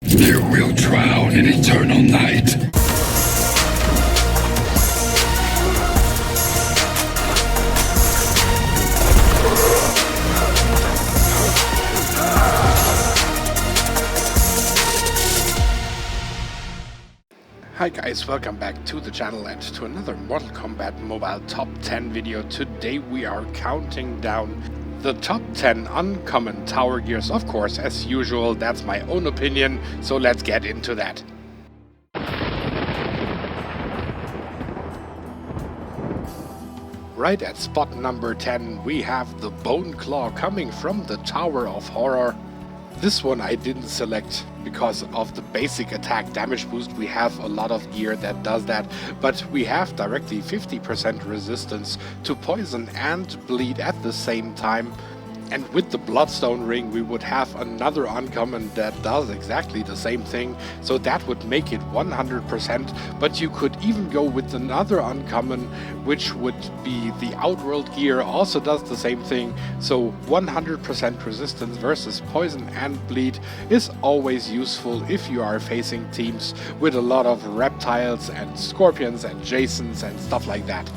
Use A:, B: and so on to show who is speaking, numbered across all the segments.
A: You will drown in eternal night.
B: Hi guys, welcome back to the channel and to another Mortal Kombat Mobile Top 10 video. Today we are counting down the top 10 uncommon tower gears. Of course, as usual, that's my own opinion, so let's get into that. Right at spot number 10 we have the Bone Claw coming from the Tower of Horror. This one I didn't select because of the basic attack damage boost. We have a lot of gear that does that, but we have directly 50% resistance to poison and bleed at the same time. And with the Bloodstone Ring we would have another uncommon that does exactly the same thing, so that would make it 100%, but you could even go with another uncommon, which would be the Outworld gear, also does the same thing, so 100% resistance versus poison and bleed is always useful if you are facing teams with a lot of reptiles and scorpions and Jasons and stuff like that.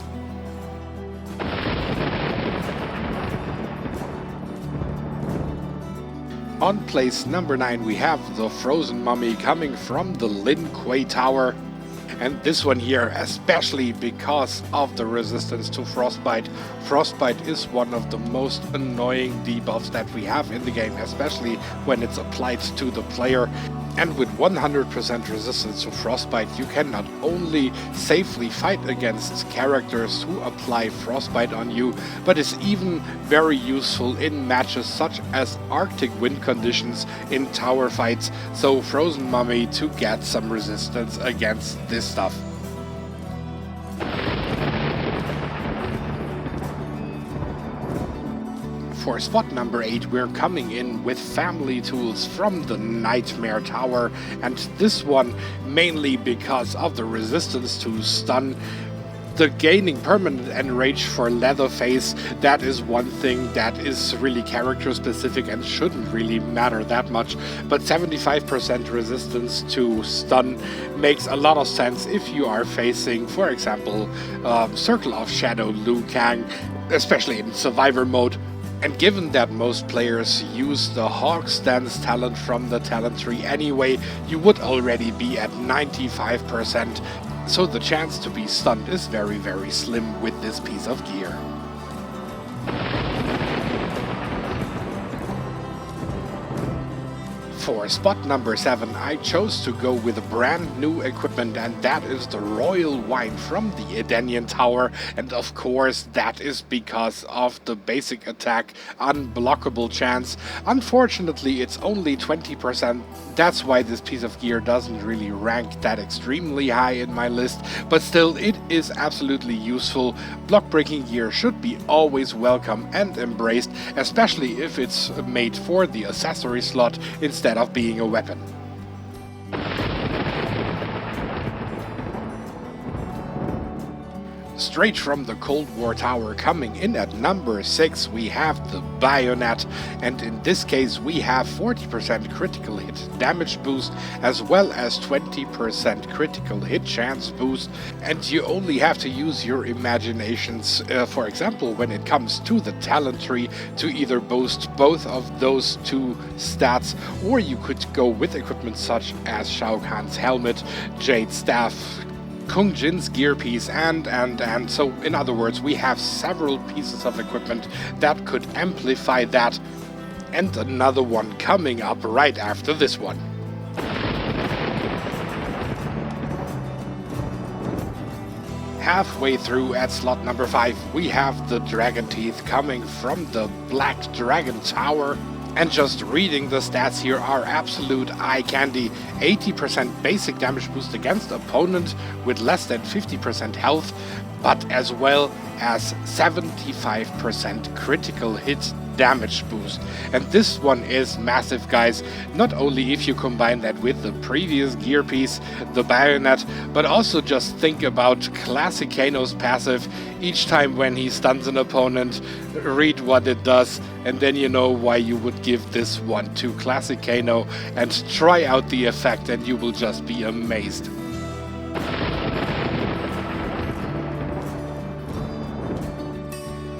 B: On place number 9 we have the Frozen Mummy coming from the Lin Kuei Tower. And this one here, especially because of the resistance to Frostbite. Frostbite is one of the most annoying debuffs that we have in the game, especially when it's applied to the player. And with 100% resistance to Frostbite, you can not only safely fight against characters who apply Frostbite on you, but is even very useful in matches such as Arctic wind conditions in tower fights, so Frozen Mummy to get some resistance against this stuff. For spot number 8 we're coming in with Family Tools from the Nightmare Tower, and this one mainly because of the resistance to stun. The gaining permanent enrage for Leatherface, that is one thing that is really character specific and shouldn't really matter that much, but 75% resistance to stun makes a lot of sense if you are facing, for example, Circle of Shadow Liu Kang, especially in survivor mode. And given that most players use the Hawk's Dance talent from the talent tree anyway, you would already be at 95%, so the chance to be stunned is very slim with this piece of gear. For spot number 7 I chose to go with a brand new equipment, and that is the Royal Wine from the Edenian Tower, and of course that is because of the basic attack unblockable chance. Unfortunately it's only 20%, that's why this piece of gear doesn't really rank that extremely high in my list, but still it is absolutely useful. Block breaking gear should be always welcome and embraced, especially if it's made for the accessory slot instead of being a weapon. Straight from the Cold War Tower, coming in at number 6 we have the Bayonet, and in this case we have 40% critical hit damage boost as well as 20% critical hit chance boost, and you only have to use your imaginations, for example when it comes to the talent tree, to either boost both of those two stats, or you could go with equipment such as Shao Kahn's helmet, Jade Staff, Kung Jin's gear piece, and so in other words we have several pieces of equipment that could amplify that, and another one coming up right after this one. Halfway through at slot number 5 we have the Dragon Teeth coming from the Black Dragon Tower. And just reading the stats here are absolute eye candy. 80% basic damage boost against opponent with less than 50% health, but as well as 75% critical hit damage boost. And this one is massive, guys, not only if you combine that with the previous gear piece, the bayonet, but also just think about classic Kano's passive. Each time when he stuns an opponent, read what it does, and then you know why you would give this one to classic Kano, and try out the effect and you will just be amazed.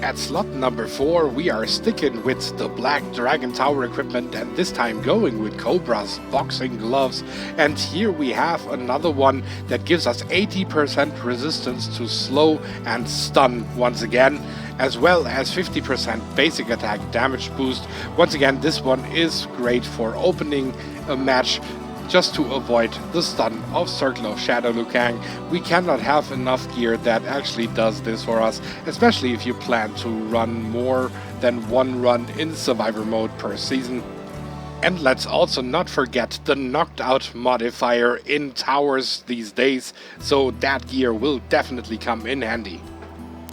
B: At slot number 4, we are sticking with the Black Dragon Tower equipment, and this time going with Cobra's boxing gloves. And here we have another one that gives us 80% resistance to slow and stun once again, as well as 50% basic attack damage boost. Once again, this one is great for opening a match, just to avoid the stun of Circle of Shadow Liu Kang. We cannot have enough gear that actually does this for us, especially if you plan to run more than one run in survivor mode per season. And let's also not forget the knocked out modifier in towers these days, so that gear will definitely come in handy.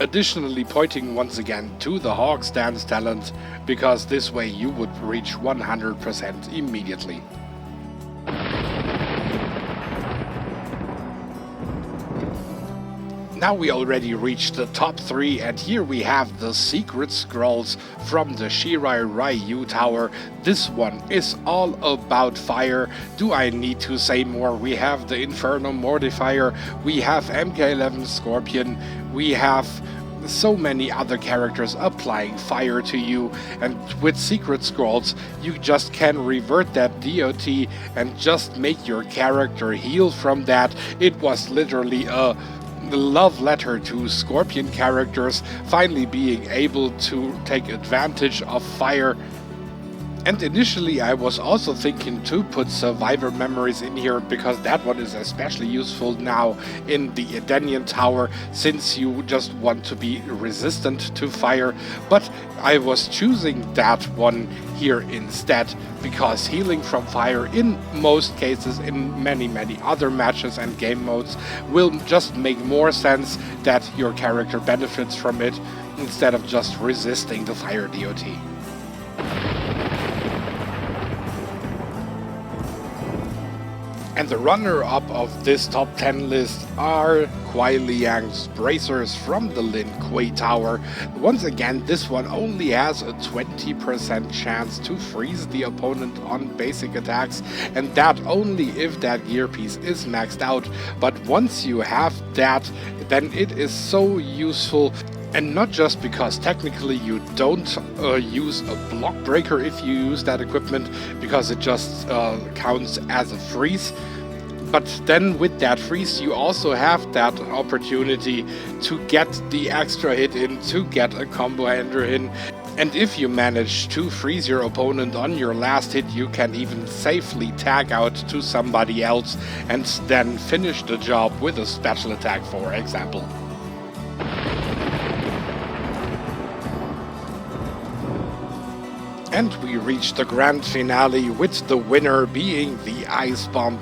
B: Additionally, pointing once again to the Hawk's Dance talent, because this way you would reach 100% immediately. Now we already reached the top 3, and here we have the Secret Scrolls from the Shirai Ryu Tower. This one is all about fire. Do I need to say more? We have the Inferno Mortifier, we have MK11 Scorpion, we have so many other characters applying fire to you, and with Secret Scrolls you just can revert that DOT and just make your character heal from that. It was literally a love letter to Scorpion characters finally being able to take advantage of fire. And initially I was also thinking to put Survivor Memories in here, because that one is especially useful now in the Edenian Tower, since you just want to be resistant to fire. But I was choosing that one here instead, because healing from fire in most cases, in many other matches and game modes, will just make more sense that your character benefits from it instead of just resisting the fire DOT. And the runner-up of this top 10 list are Kuai Liang's Bracers from the Lin Kuei Tower. Once again, this one only has a 20% chance to freeze the opponent on basic attacks, and that only if that gear piece is maxed out. But once you have that, then it is so useful. And not just because technically you don't use a block breaker if you use that equipment, because it just counts as a freeze. But then with that freeze you also have that opportunity to get the extra hit in, to get a combo ender in. And if you manage to freeze your opponent on your last hit, you can even safely tag out to somebody else and then finish the job with a special attack, for example. And we reach the grand finale, with the winner being the Ice Bomb.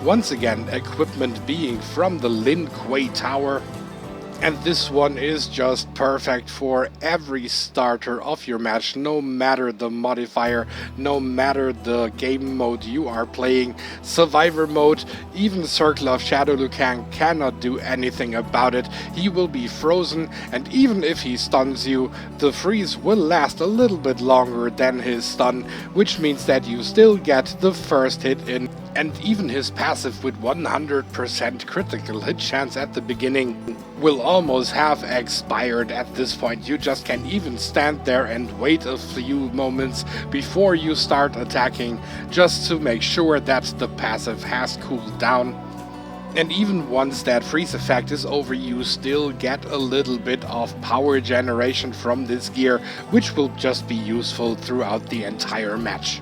B: Once again, equipment being from the Lin Kuei Tower. And this one is just perfect for every starter of your match, no matter the modifier, no matter the game mode you are playing. Survivor mode, even Circle of Shadow Liu Kang cannot do anything about it. He will be frozen, and even if he stuns you, the freeze will last a little bit longer than his stun, which means that you still get the first hit in. And even his passive with 100% critical hit chance at the beginning will almost have expired at this point. You just can even stand there and wait a few moments before you start attacking, just to make sure that the passive has cooled down. And even once that freeze effect is over, you still get a little bit of power generation from this gear, which will just be useful throughout the entire match.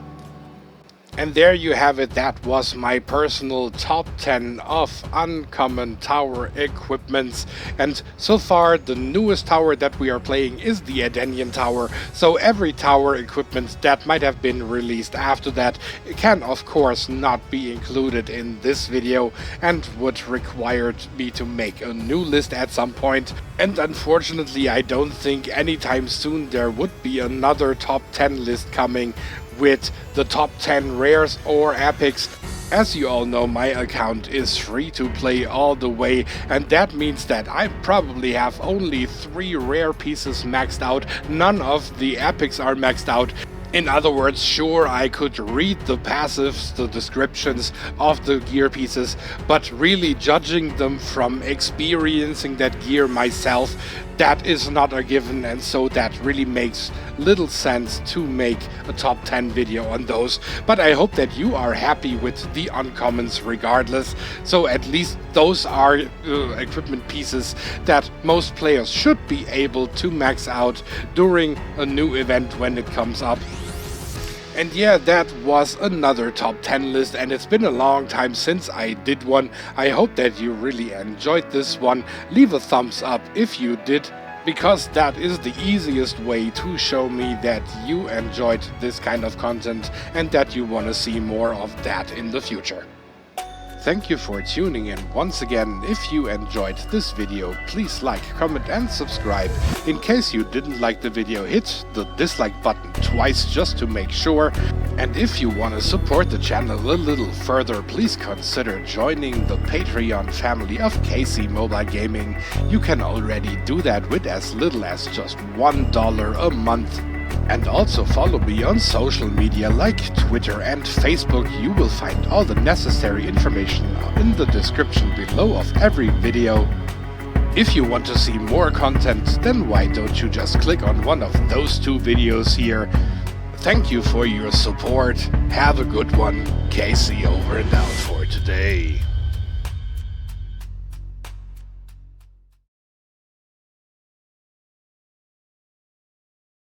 B: And there you have it. That was my personal top 10 of uncommon tower equipments. And so far the newest tower that we are playing is the Edenian Tower. So every tower equipment that might have been released after that can of course not be included in this video and would require me to make a new list at some point. And unfortunately I don't think anytime soon there would be another top 10 list coming with the top 10 rares or epics. As you all know, my account is free to play all the way, and that means that I probably have only 3 rare pieces maxed out. None of the epics are maxed out. In other words, sure, I could read the passives, the descriptions of the gear pieces, but really judging them from experiencing that gear myself, that is not a given, and so that really makes little sense to make a top 10 video on those. But I hope that you are happy with the uncommons regardless, so at least those are equipment pieces that most players should be able to max out during a new event when it comes up. And yeah, that was another top 10 list, and it's been a long time since I did one. I hope that you really enjoyed this one. Leave a thumbs up if you did, because that is the easiest way to show me that you enjoyed this kind of content and that you want to see more of that in the future. Thank you for tuning in once again. If you enjoyed this video, please like, comment and subscribe. In case you didn't like the video, hit the dislike button twice just to make sure. And if you want to support the channel a little further, please consider joining the Patreon family of KC Mobile Gaming. You can already do that with as little as just $1 a month. And also follow me on social media like Twitter and Facebook. You will find all the necessary information in the description below of every video. If you want to see more content, then why don't you just click on one of those 2 videos here. Thank you for your support. Have a good one. KC over and out for today.